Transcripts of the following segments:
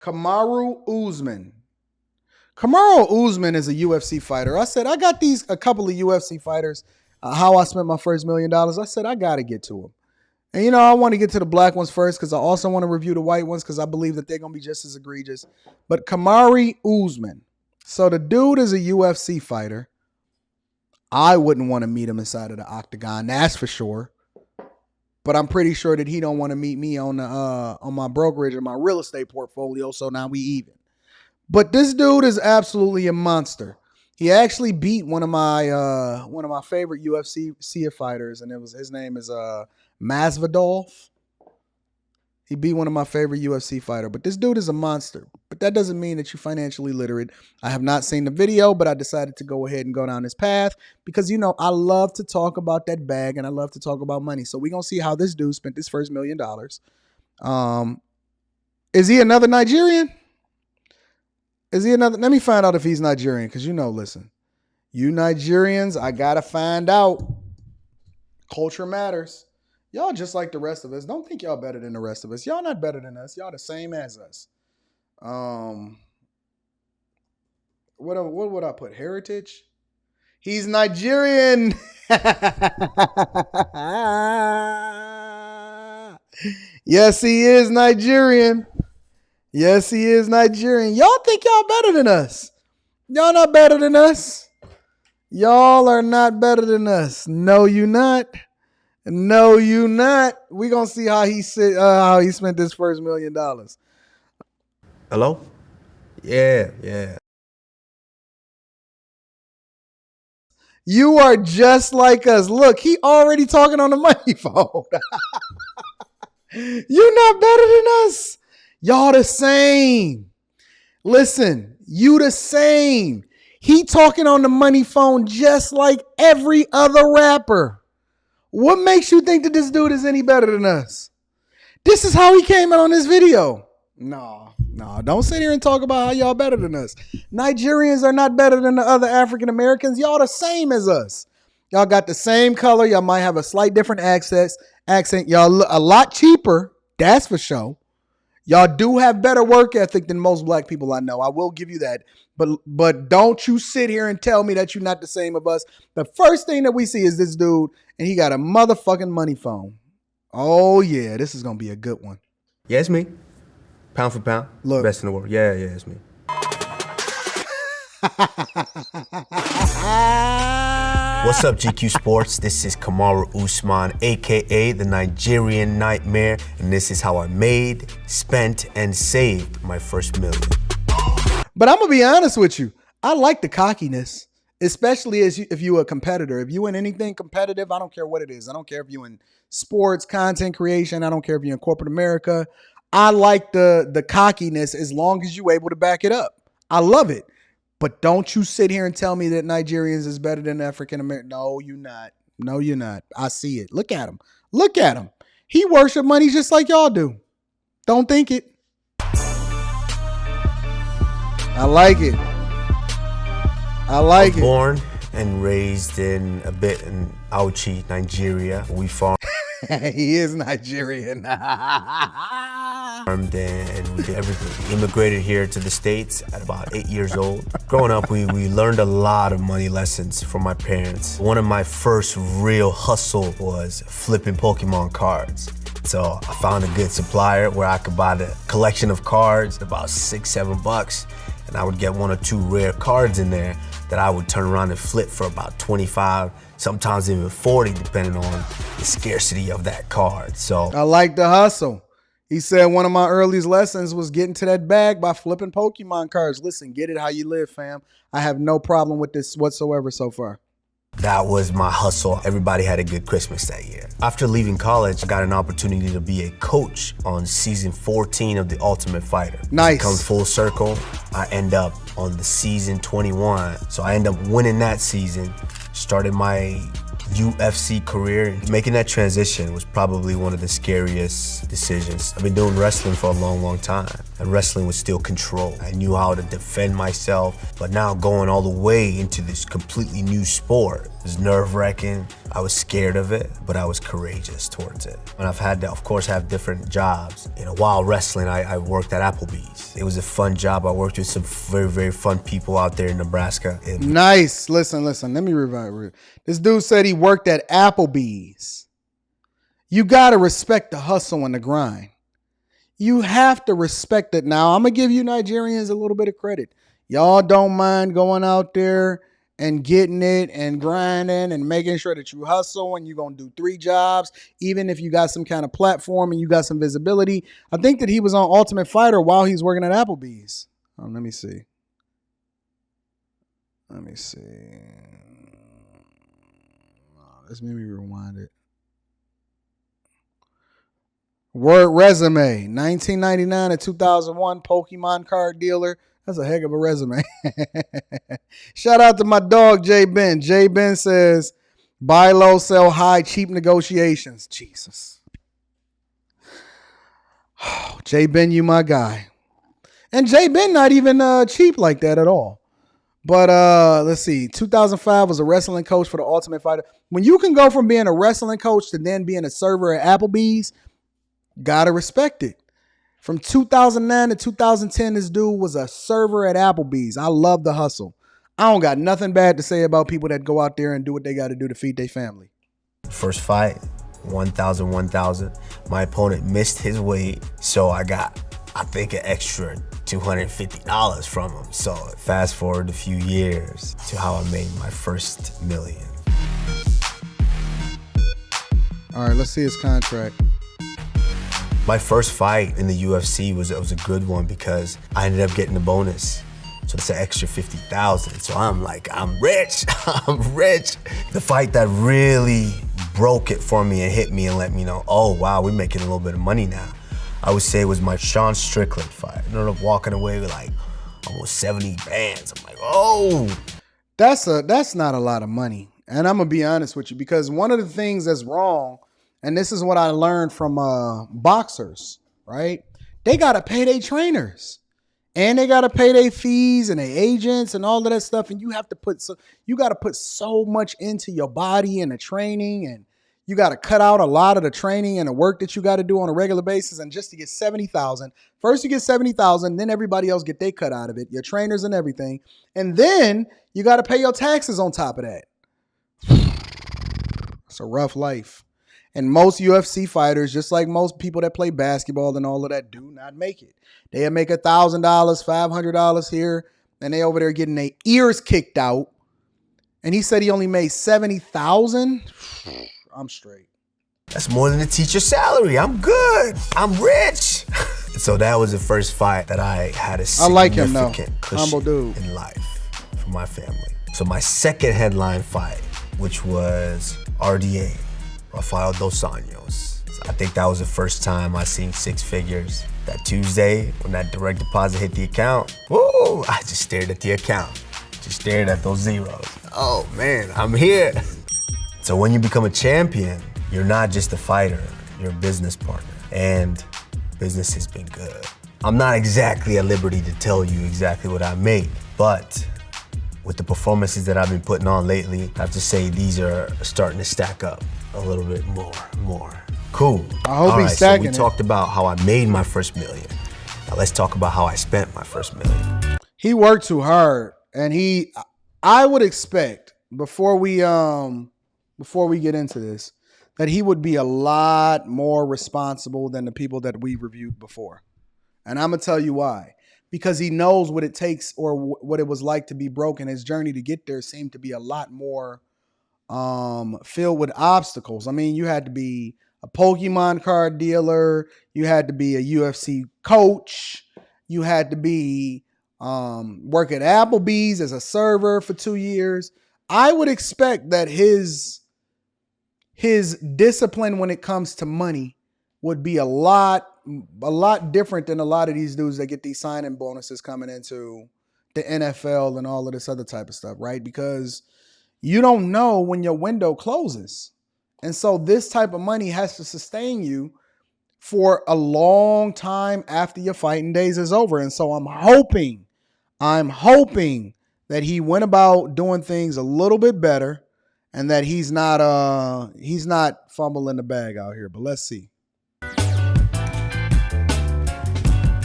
Kamaru Usman. Kamaru Usman is a UFC fighter. I said, I got a couple of UFC fighters. How I spent my first $1 million. I said, I got to get to them. And, I want to get to the black ones first because I also want to review the white ones because I believe that they're going to be just as egregious. But Kamaru Usman. So the dude is a UFC fighter. I wouldn't want to meet him inside of the octagon. That's for sure. But I'm pretty sure that he don't want to meet me on my brokerage or my real estate portfolio. So now we even. But this dude is absolutely a monster. He actually beat one of my favorite UFC fighters, and his name is Masvidal. He beat one of my favorite UFC fighter. But this dude is a monster. But that doesn't mean that you're financially literate. I have not seen the video, but I decided to go ahead and go down this path because, I love to talk about that bag and I love to talk about money. So we're going to see how this dude spent his first $1 million. Is he another Nigerian? Let me find out if he's Nigerian because, listen, you Nigerians, I got to find out. Culture matters. Y'all just like the rest of us. Don't think y'all better than the rest of us. Y'all not better than us. Y'all the same as us. What would I put? Heritage? He's Nigerian. Yes, he is Nigerian. Yes, he is Nigerian. Y'all think y'all better than us. Y'all not better than us. Y'all are not better than us. No, you not. No, you not. We gonna see how he spent this first $1 million. Hello? Yeah. You are just like us. Look, he already talking on the money phone. You not better than us. Y'all the same. Listen, you the same. He talking on the money phone just like every other rapper. What makes you think that this dude is any better than us? This is how he came out on this video. No, don't sit here and talk about how y'all better than us. Nigerians are not better than the other African Americans. Y'all the same as us. Y'all got the same color. Y'all might have a slight different accent. Y'all look a lot cheaper. That's for sure. Y'all do have better work ethic than most black people I know. I will give you that. But don't you sit here and tell me that you're not the same of us. The first thing that we see is this dude, and he got a motherfucking money phone. Oh, yeah, this is going to be a good one. Yeah, it's me. Pound for pound. Look. Best in the world. Yeah, it's me. What's up, GQ Sports? This is Kamaru Usman, a.k.a. the Nigerian Nightmare, and this is how I made, spent, and saved my first $1 million. But I'm going to be honest with you. I like the cockiness, especially if you're a competitor. If you in anything competitive, I don't care what it is. I don't care if you're in sports, content creation. I don't care if you're in corporate America. I like the cockiness as long as you're able to back it up. I love it. But don't you sit here and tell me that Nigerians is better than African American. No, you're not. No, you're not. I see it. Look at him. Look at him. He worship money just like y'all do. Don't think it. I like it. I like it. Born and raised in Auchi, Nigeria. We farmed. He is Nigerian. And we did everything. We immigrated here to the States at about 8 years old. Growing up, we learned a lot of money lessons from my parents. One of my first real hustle was flipping Pokemon cards. So I found a good supplier where I could buy the collection of cards, about $6-7, and I would get 1 or 2 rare cards in there that I would turn around and flip for about 25, sometimes even 40, depending on the scarcity of that card. So I like the hustle. He said one of my earliest lessons was getting to that bag by flipping Pokemon cards. Listen, get it how you live, fam. I have no problem with this whatsoever so far. That was my hustle. Everybody had a good Christmas that year. After leaving college, I got an opportunity to be a coach on season 14 of The Ultimate Fighter. Nice. Come full circle, I end up on the season 21. So I end up winning that season, started my UFC career. Making that transition was probably one of the scariest decisions. I've been doing wrestling for a long time. and wrestling was still control. I knew how to defend myself, but now going all the way into this completely new sport was nerve-wracking. I was scared of it, but I was courageous towards it. And I've had to, of course, have different jobs. While wrestling, I worked at Applebee's. It was a fun job. I worked with some very, very fun people out there in Nebraska. Nice. Listen. Let me revive. This dude said he worked at Applebee's. You got to respect the hustle and the grind. You have to respect it. Now, I'm going to give you Nigerians a little bit of credit. Y'all don't mind going out there and getting it and grinding and making sure that you hustle and you're going to do 3 jobs, even if you got some kind of platform and you got some visibility. I think that he was on Ultimate Fighter while he's working at Applebee's. Let me see. Let's maybe rewind it. Word resume, 1999 to 2001, Pokemon card dealer. That's a heck of a resume. Shout out to my dog, J Ben. J Ben says, buy low, sell high, cheap negotiations. Jesus. Oh, J Ben, you my guy. And J Ben not even cheap like that at all. But let's see. 2005 was a wrestling coach for the Ultimate Fighter. When you can go from being a wrestling coach to then being a server at Applebee's, gotta respect it. From 2009 to 2010, this dude was a server at Applebee's. I love the hustle. I don't got nothing bad to say about people that go out there and do what they got to do to feed their family. First fight, 1,000. My opponent missed his weight, so I got, I think, an extra $250 from him. So fast forward a few years to how I made my first million. All right, let's see his contract. My first fight in the UFC was a good one because I ended up getting a bonus. So it's an extra 50,000. So I'm like, I'm rich, I'm rich. The fight that really broke it for me and hit me and let me know, oh wow, we're making a little bit of money now, I would say it was my Sean Strickland fight. I ended up walking away with like almost 70 bands. I'm like, oh. That's not a lot of money. And I'm gonna be honest with you, because one of the things that's wrong, and this is what I learned from boxers, right? They gotta pay their trainers, and they gotta pay their fees and their agents and all of that stuff. And you have to you gotta put so much into your body and the training, and you gotta cut out a lot of the training and the work that you gotta do on a regular basis. And just to get 70,000, first you get 70,000, then everybody else get their cut out of it, your trainers and everything, and then you gotta pay your taxes on top of that. It's a rough life. And most UFC fighters, just like most people that play basketball and all of that, do not make it. They'll make $1,000, $500 here, and they over there getting their ears kicked out. And he said he only made 70,000. I'm straight. That's more than a teacher's salary. I'm good. I'm rich. So that was the first fight that I had a significant cushion in life for my family. So my second headline fight, which was RDA, Rafael Dos Anjos. So I think that was the first time I seen 6 figures. That Tuesday, when that direct deposit hit the account, whoa, I just stared at the account. Just stared at those zeros. Oh man, I'm here. So when you become a champion, you're not just a fighter, you're a business partner. And business has been good. I'm not exactly at liberty to tell you exactly what I make, but with the performances that I've been putting on lately, I have to say these are starting to stack up a little bit more. Cool. I hope he's stacking it. So we talked about how I made my first million. Now let's talk about how I spent my first million. He worked too hard, and I would expect before we get into this, that he would be a lot more responsible than the people that we reviewed before. And I'm gonna tell you why. Because he knows what it takes, or what it was like to be broke, and his journey to get there seemed to be a lot more filled with obstacles. I mean, you had to be a Pokemon card dealer, you had to be a UFC coach, you had to be work at Applebee's as a server for 2 years. I would expect that his discipline when it comes to money would be a lot different than a lot of these dudes that get these signing bonuses coming into the NFL and all of this other type of stuff, right? Because you don't know when your window closes. And so this type of money has to sustain you for a long time after your fighting days is over. And so I'm hoping that he went about doing things a little bit better and that he's not fumbling the bag out here. But let's see.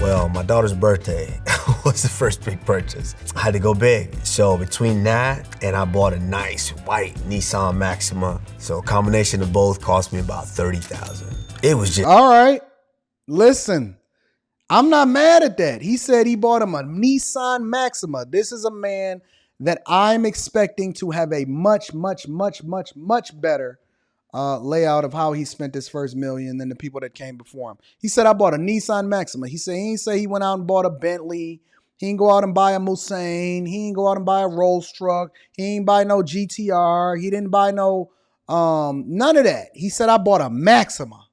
Well, my daughter's birthday was the first big purchase. I had to go big. So between that and I bought a nice white Nissan Maxima. So a combination of both cost me about $30,000. It was just... All right. Listen, I'm not mad at that. He said he bought him a Nissan Maxima. This is a man that I'm expecting to have a much, much, much, much, much better layout of how he spent his first million than the people that came before him. He said, I bought a Nissan Maxima. He ain't say he went out and bought a Bentley. He ain't go out and buy a Mulsanne. He ain't go out and buy a Rolls truck. He ain't buy no GTR. He didn't buy no, none of that. He said, I bought a Maxima.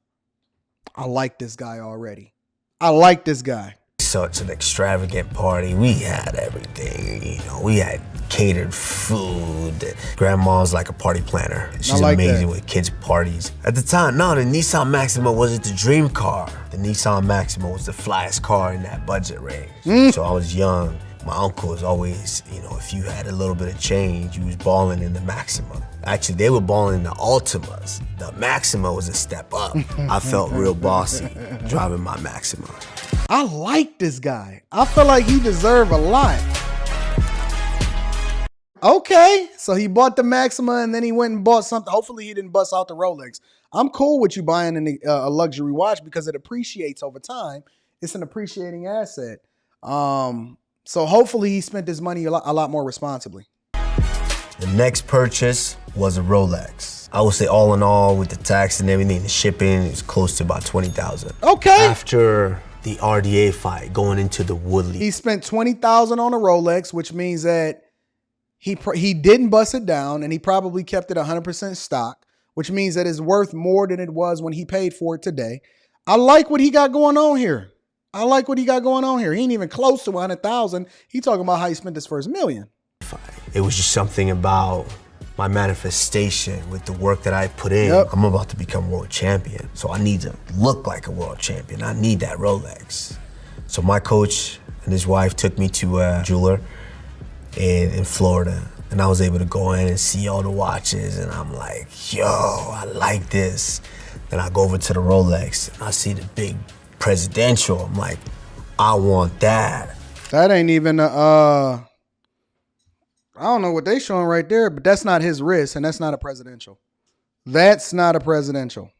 I like this guy already. I like this guy. Such an extravagant party. We had everything, you know. We had catered food. Grandma's like a party planner. She's like amazing with kids' parties. At the time, no, the Nissan Maxima wasn't the dream car. The Nissan Maxima was the flyest car in that budget range. So I was young. My uncle was always, you know, if you had a little bit of change, you was balling in the Maxima. Actually, they were balling in the Altimas. The Maxima was a step up. I felt real bossy driving my Maxima. I like this guy. I feel like he deserves a lot. Okay, so he bought the Maxima and then he went and bought something. Hopefully he didn't bust out the Rolex. I'm cool with you buying a luxury watch because it appreciates over time. It's an appreciating asset. So hopefully he spent his money a lot more responsibly. The next purchase was a Rolex. I would say all in all, with the tax and everything, the shipping, it was close to about $20,000. Okay. After the RDA fight, going into the Woodley. He spent $20,000 on a Rolex, which means that he didn't bust it down and he probably kept it 100% stock, which means that it's worth more than it was when he paid for it today. I like what he got going on here. He ain't even close to 100,000. He talking about how he spent his first million. It was just something about my manifestation with the work that I put in. Yep. I'm about to become world champion, so I need to look like a world champion. I need that Rolex. So my coach and his wife took me to a jeweler in Florida, and I was able to go in and see all the watches, and I'm like, yo, I like this. Then I go over to the Rolex, and I see the big presidential. I'm like, I want that. That ain't even I don't know what they showing right there, but that's not his wrist, and that's not a presidential. That's not a presidential,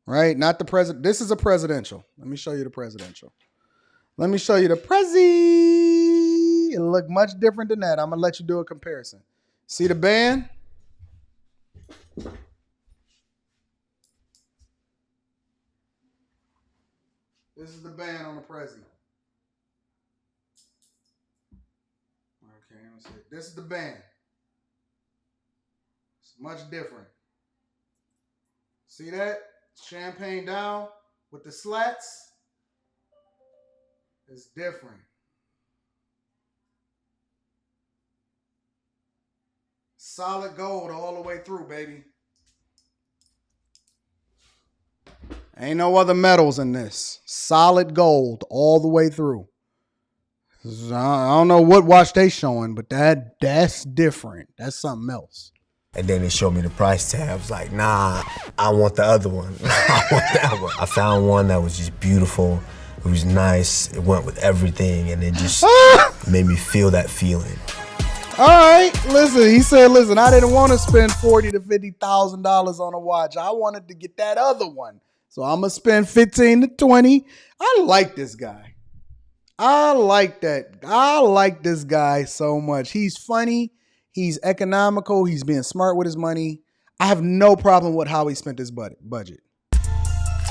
right? Not the president. This is a presidential. Let me show you the presidential. Let me show you the Prezi. It'll look much different than that. I'm going to let you do a comparison. See the band? This is the band on the Prezi. Okay, let me see. This is the band. It's much different. See that? Champagne down with the slats. It's different. Solid gold all the way through, baby. Ain't no other metals in this. Solid gold all the way through. I don't know what watch they showing, but that's different. That's something else. And then they showed me the price tag. I was like, nah, I want the other one. I want that one. I found one that was just beautiful. It was nice. It went with everything, and it just made me feel that feeling. All right, listen. He said, "Listen, I didn't want to spend $40,000 to $50,000 on a watch. I wanted to get that other one, so I'm gonna spend $15,000 to $20,000." I like this guy. I like that. I like this guy so much. He's funny. He's economical. He's being smart with his money. I have no problem with how he spent his budget.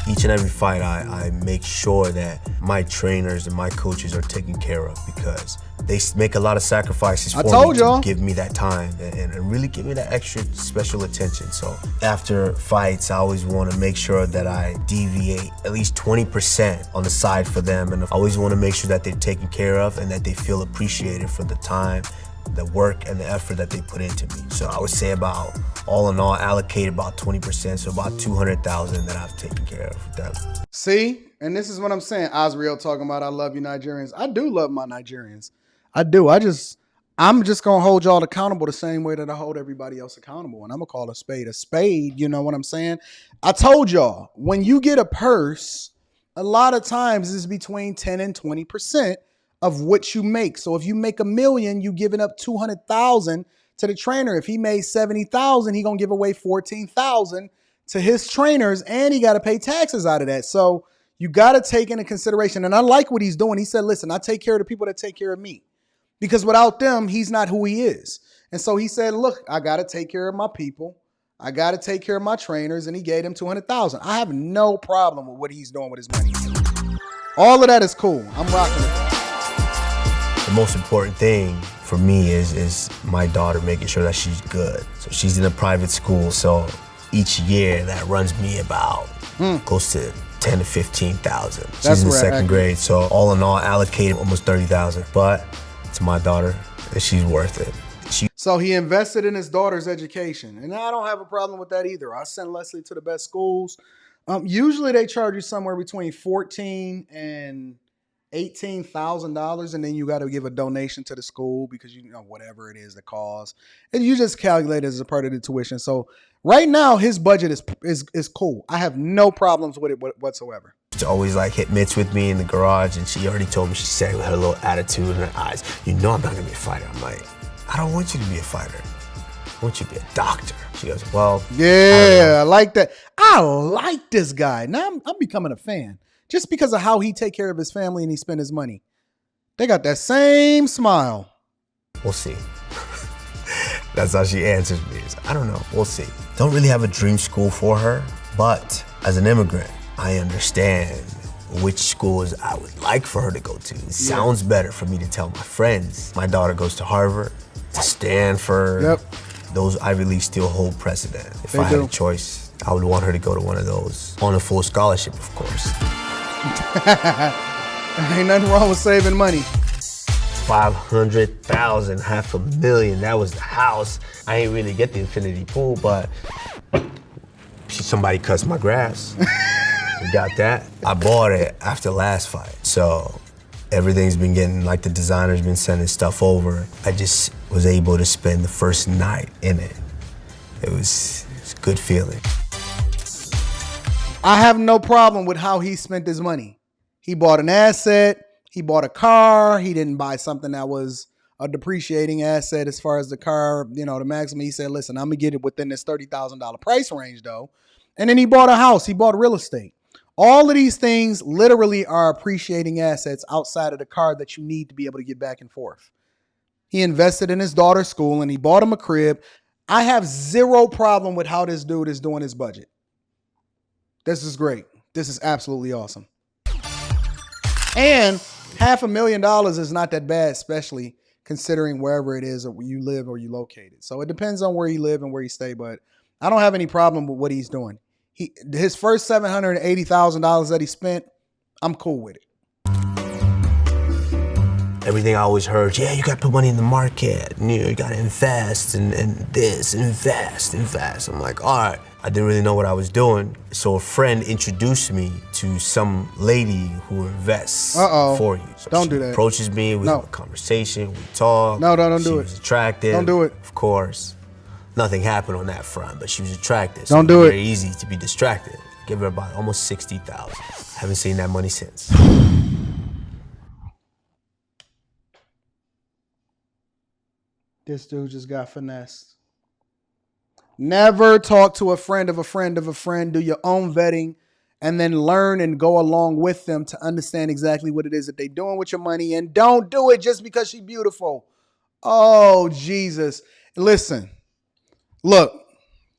Each and every fight, I make sure that my trainers and my coaches are taken care of because they make a lot of sacrifices for me to give me that time and really give me that extra special attention. So after fights, I always want to make sure that I deviate at least 20% on the side for them. And I always want to make sure that they're taken care of and that they feel appreciated for the time the work and the effort that they put into me. So I would say about, all in all, allocate about 20%, so about 200,000 that I've taken care of with them. See, and this is what I'm saying. Osriel talking about I love you Nigerians. I do love my Nigerians. I do. I'm just gonna hold y'all accountable the same way that I hold everybody else accountable. And I'm gonna call a spade a spade. You know what I'm saying? I told y'all, when you get a purse, a lot of times it's between 10 and 20% of what you make. So if you make $1 million, you giving up 200,000 to the trainer. If he made 70,000, he gonna give away 14,000 to his trainers, and he got to pay taxes out of that. So you got to take into consideration. And I like what he's doing. He said, listen, I take care of the people that take care of me, because without them, he's not who he is. And so he said, look, I got to take care of my people. I got to take care of my trainers. And he gave them 200,000. I have no problem with what he's doing with his money. All of that is cool. I'm rocking with that. The most important thing for me is my daughter, making sure that she's good. So she's in a private school. So each year that runs me about close to 10 to 15,000. She's in the second grade, so all in all, allocated almost 30,000. But it's my daughter, and she's worth it. So he invested in his daughter's education, and I don't have a problem with that either. I send Leslie to the best schools. Usually they charge you somewhere between $14,000 and $18,000, and then you got to give a donation to the school because you know whatever it is the cost, and you just calculate it as a part of the tuition. So right now his budget is cool. I have no problems with it whatsoever. She always like hit mitts with me in the garage, and she already told me, she said with her little attitude in her eyes, you know I'm not gonna be a fighter. I'm like, I don't want you to be a fighter. I want you to be a doctor. She goes, well, yeah, I like that. I like this guy. Now I'm becoming a fan. Just because of how he take care of his family and he spend his money. They got that same smile. We'll see. That's how she answers me. I don't know, we'll see. Don't really have a dream school for her, but as an immigrant, I understand which schools I would like for her to go to. It sounds better for me to tell my friends. My daughter goes to Harvard, to Stanford. Yep. Those Ivy Leagues still hold precedent. If I had a choice, I would want her to go to one of those on a full scholarship, of course. Ain't nothing wrong with saving money. 500,000, $500,000. That was the house. I ain't really get the infinity pool, but somebody cuts my grass. We got that. I bought it after last fight, so everything's been getting, like the designer's been sending stuff over. I just was able to spend the first night in it. It's a good feeling. I have no problem with how he spent his money. He bought an asset. He bought a car. He didn't buy something that was a depreciating asset as far as the car, you know, the maximum. He said, listen, I'm going to get it within this $30,000 price range, though. And then he bought a house. He bought real estate. All of these things literally are appreciating assets outside of the car that you need to be able to get back and forth. He invested in his daughter's school and he bought him a crib. I have zero problem with how this dude is doing his budget. This is great. This is absolutely awesome. And $500,000 is not that bad, especially considering wherever it is or where you live or you located. So it depends on where you live and where you stay, but I don't have any problem with what he's doing. His first $780,000 that he spent, I'm cool with it. Everything I always heard, yeah, you got to put money in the market. You got to invest and this, invest. I'm like, all right. I didn't really know what I was doing. So a friend introduced me to some lady who invests for you. So don't she do that. Approaches me, we have a conversation, we talk. No, don't do it. She was attractive. Don't do it. Of course. Nothing happened on that front, but she was attractive. Don't do it. Very easy to be distracted. Give her about almost 60,000. Haven't seen that money since. This dude just got finessed. Never talk to a friend of a friend of a friend. Do your own vetting and then learn and go along with them to understand exactly what it is that they're doing with your money. And don't do it just because she's beautiful. Oh, Jesus. Listen, look,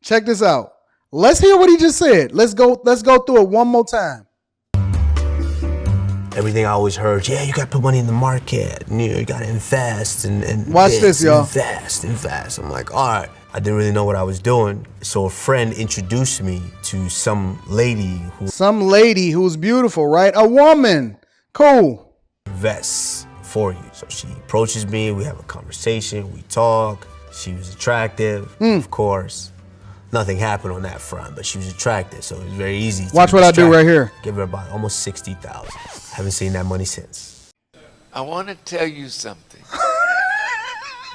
check this out. Let's hear what he just said. Let's go through it one more time. Everything I always heard, yeah, you got to put money in the market. You got to invest and watch this, y'all. Invest. I'm like, all right. I didn't really know what I was doing. So a friend introduced me to some lady who's beautiful, right? A woman. Cool. Invests for you. So she approaches me, we have a conversation, we talk. She was attractive, of course. Nothing happened on that front, but she was attractive, so it was very easy to Watch what I do right here. Give her about almost 60,000. Haven't seen that money since. I want to tell you something.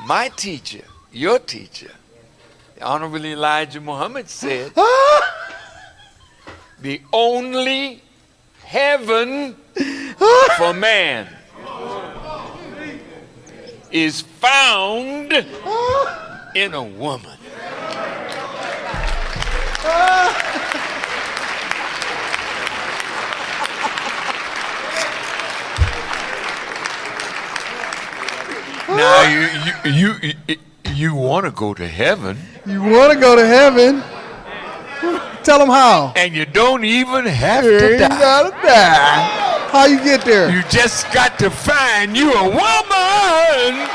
My teacher, your teacher, the Honorable Elijah Muhammad said, the only heaven for man is found in a woman. Now you want to go to heaven. You want to go to heaven? Tell them how. And you don't even have You to ain't die. gotta die. How you get there? You just got to find you a woman.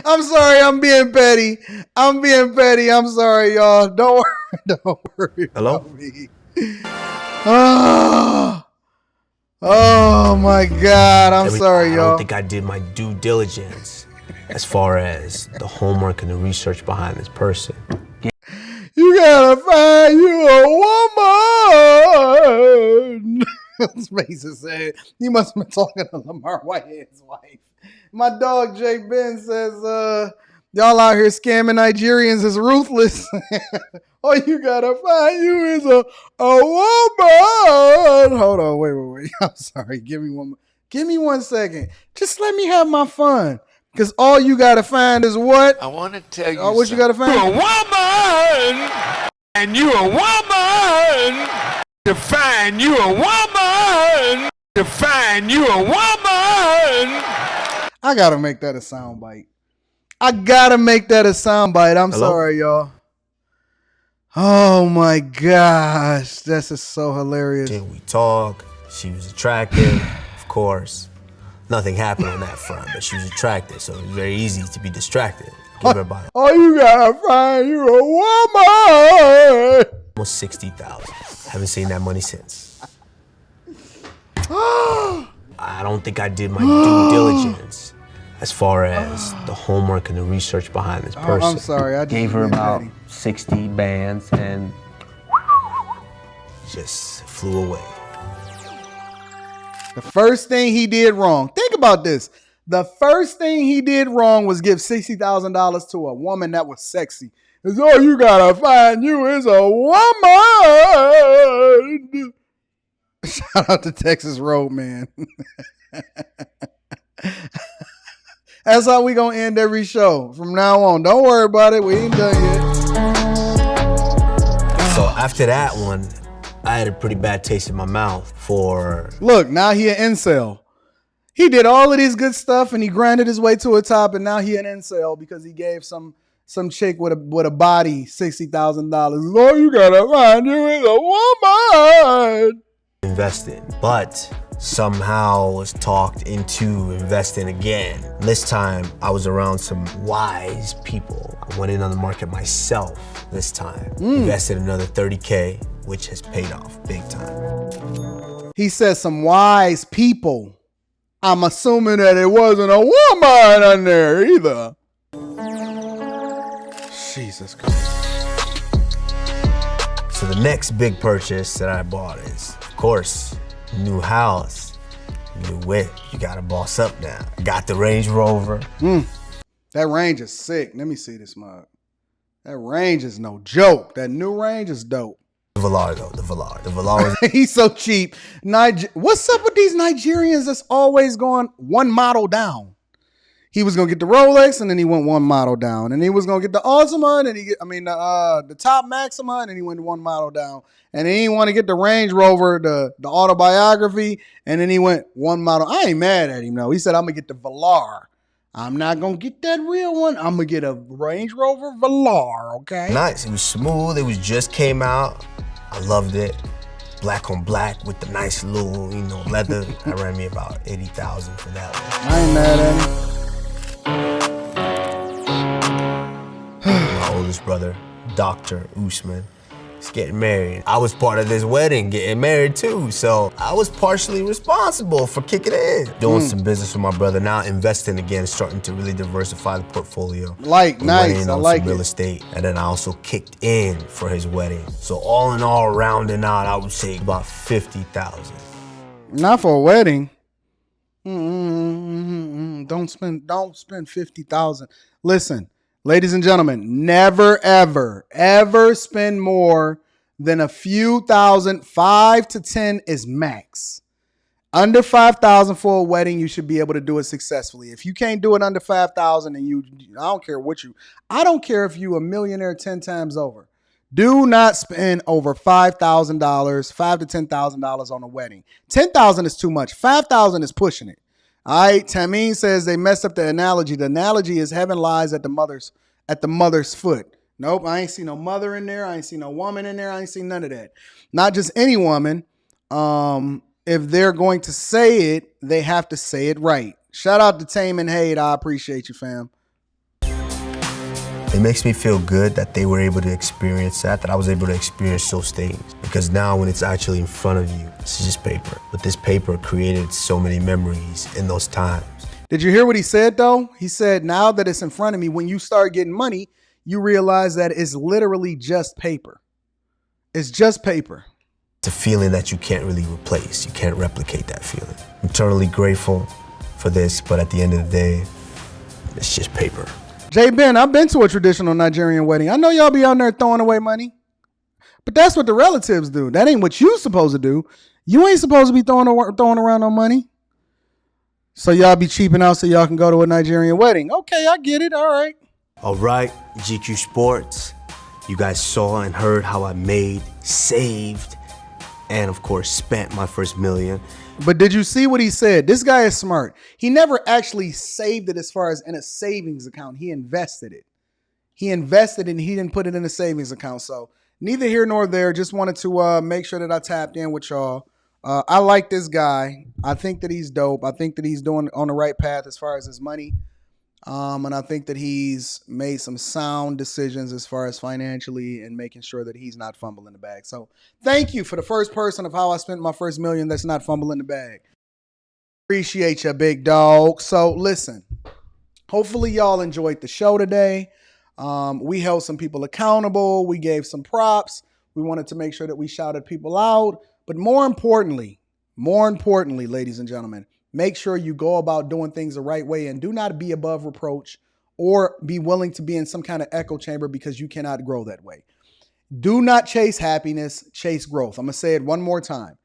I'm sorry, I'm being petty. I'm sorry, y'all. Don't worry Hello? about me. Oh my God. I'm sorry, I y'all. don't think I did my due diligence as far as the homework and the research behind this person. You gotta find you a woman. Spacer said he must have been talking to Lamar Whitehead's wife. My dog Jay Ben says, y'all out here scamming Nigerians is ruthless. All you gotta find you is a woman. Hold on, wait. I'm sorry. Give me 1 second. Just let me have my fun. Because all you gotta find is what? I want to tell you What you gotta find? You're a woman, and you a woman. To find you a woman. To find you a woman. I gotta make that a soundbite. I'm Hello? sorry, y'all. Oh my gosh, this is so hilarious. We talk. She was attractive, of course. Nothing happened on that front, but she was attractive, so it was very easy to be distracted. Give her about All you gotta find you a woman. almost 60,000. Haven't seen that money since. I don't think I did my due diligence as far as the homework and the research behind this person. I'm sorry, I just gave her been about petty. 60 bands and just flew away. The first thing he did wrong. Think about this. The first thing he did wrong was give $60,000 to a woman that was sexy. It's all you gotta find you is a woman. Shout out to Texas Roadman. That's how we gonna end every show from now on. Don't worry about it. We ain't done yet. So after that one, I had a pretty bad taste in my mouth for... Look, now he an incel. He did all of this good stuff and he grinded his way to a top, and now he an incel because he gave some chick with a body $60,000. All you gotta find you is a woman. investing, but somehow was talked into investing again. This time I was around some wise people. I went in on the market myself this time. Invested another 30K, which has paid off big time. He says some wise people. I'm assuming that it wasn't a woman on there either. Jesus Christ. So the next big purchase that I bought is, of course, new house, new whip. You gotta boss up now. Got the Range Rover. That Range is sick. Let me see this mug. That Range is no joke. That new Range is dope. The Velar though, the Velar is He's so cheap. What's up with these Nigerians that's always going one model down? He was gonna get the Rolex and then he went one model down, and he was gonna get the Ultima and then the top Maxima and then he went one model down, and then he want to get the Range Rover, the autobiography, and then he went one model. I ain't mad at him though. He said I'm gonna get the Velar. I'm not gonna get that real one. I'm gonna get a Range Rover Velar. Okay. nice. It was smooth. It was just came out. I loved it. Black on black with the nice little, leather. That ran me about 80,000 for that one. I ain't mad at him. My oldest brother, Dr. Usman, He's getting married. I was part of this wedding, getting married too, so I was partially responsible for kicking in. Doing some business with my brother now, investing again, starting to really diversify the portfolio. Nice, I like real it. estate, and then I also kicked in for his wedding. So all in all, rounding out, I would say about 50,000. Not for a wedding. Don't spend 50,000. Listen, ladies and gentlemen, never, ever spend more than a few thousand. 5 to 10 is max. Under 5,000 for a wedding, you should be able to do it successfully. If you can't do it under 5,000, and I don't care if you a millionaire 10 times over. Do not spend over $5,000, $5,000 to $10,000 on a wedding. 10,000 is too much. 5,000 is pushing it. All right. Tameen says they messed up the analogy. The analogy is heaven lies at the mother's foot. Nope, I ain't seen no mother in there. I ain't seen no woman in there. I ain't seen none of that. Not just any woman. If they're going to say it, they have to say it right. Shout out to Tame and Hade. I appreciate you, fam. It makes me feel good that they were able to experience that I was able to experience those things. Because now when it's actually in front of you, it's just paper. But this paper created so many memories in those times. Did you hear what he said, though? He said, now that it's in front of me, when you start getting money, you realize that it's literally just paper. It's just paper. It's a feeling that you can't really replace. You can't replicate that feeling. I'm eternally grateful for this, but at the end of the day, it's just paper. J Ben, I've been to a traditional Nigerian wedding. I know y'all be out there throwing away money, but that's what the relatives do. That ain't what you supposed to do. You ain't supposed to be throwing around no money. So y'all be cheaping out so y'all can go to a Nigerian wedding. Okay, I get it. All right. All right, GQ Sports. You guys saw and heard how I made, saved, and of course spent my first million. But did you see what he said? This guy is smart. He never actually saved it as far as in a savings account. He invested it. He invested and he didn't put it in a savings account. So neither here nor there. Just wanted to make sure that I tapped in with y'all. I like this guy. I think that he's dope. I think that he's doing on the right path as far as his money. And I think that he's made some sound decisions as far as financially and making sure that he's not fumbling the bag. So thank you for the first person of how I spent my first million that's not fumbling the bag. Appreciate you, big dog. So listen, hopefully y'all enjoyed the show today. We held some people accountable. We gave some props. We wanted to make sure that we shouted people out. But more importantly, ladies and gentlemen, make sure you go about doing things the right way and do not be above reproach or be willing to be in some kind of echo chamber because you cannot grow that way. Do not chase happiness, chase growth. I'm going to say it one more time.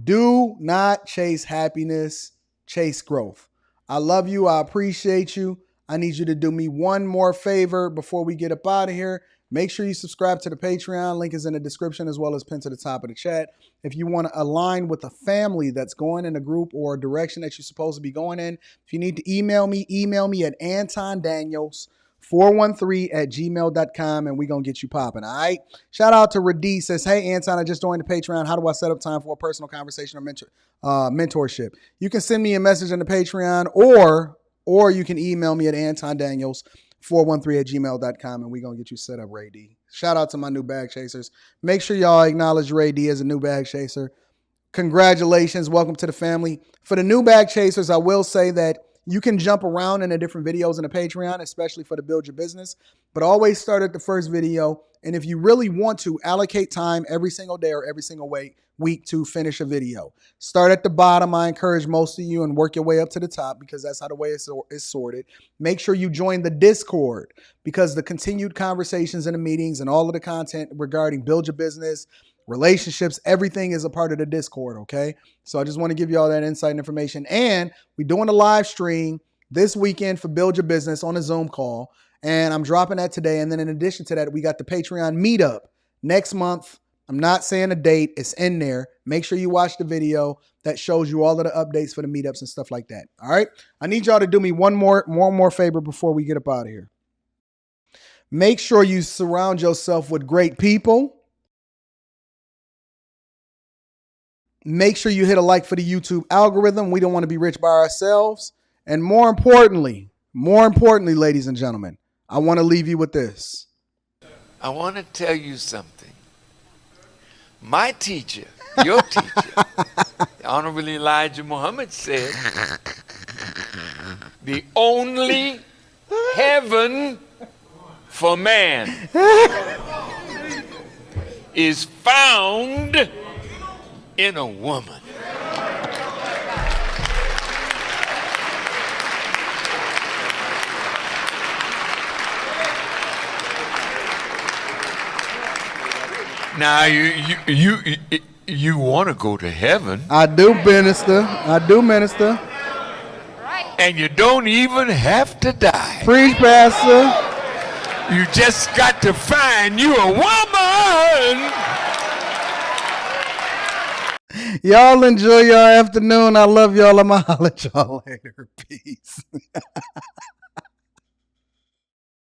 Do not chase happiness, chase growth. I love you. I appreciate you. I need you to do me one more favor before we get up out of here. Make sure you subscribe to the Patreon. Link is in the description as well as pinned to the top of the chat. If you want to align with a family that's going in a group or a direction that you're supposed to be going in, if you need to email me at Anton Daniels 413@gmail.com and we're going to get you popping. All right. Shout out to Radie says, hey, Anton, I just joined the Patreon. How do I set up time for a personal conversation or mentorship? You can send me a message in the Patreon or you can email me at Anton Daniels 413@gmail.com and we're going to get you set up, Ray D. Shout out to my new bag chasers. Make sure y'all acknowledge Ray D as a new bag chaser. Congratulations. Welcome to the family. For the new bag chasers, I will say that you can jump around in the different videos in the Patreon, especially for the Build Your Business, but always start at the first video. And if you really want to, allocate time every single day or every single week to finish a video. Start at the bottom. I encourage most of you and work your way up to the top because that's how the way it's sorted. Make sure you join the Discord because the continued conversations in the meetings and all of the content regarding Build Your Business, relationships, everything is a part of the Discord, okay? So I just want to give you all that insight and information. And we're doing a live stream this weekend for Build Your Business on a Zoom call. And I'm dropping that today. And then in addition to that, we got the Patreon meetup next month. I'm not saying a date. It's in there. Make sure you watch the video that shows you all of the updates for the meetups and stuff like that. All right. I need y'all to do me one more favor before we get up out of here. Make sure you surround yourself with great people. Make sure you hit a like for the YouTube algorithm. We don't want to be rich by ourselves. And more importantly, ladies and gentlemen, I want to leave you with this. I want to tell you something. my teacher, your teacher, the Honorable Elijah Muhammad said, the only heaven for man is found in a woman. Now you want to go to heaven. I do, minister. I do, minister. And you don't even have to die. Preach, pastor. You just got to find you a woman. Y'all enjoy your afternoon. I love y'all. I'm going to holler at y'all later. Peace.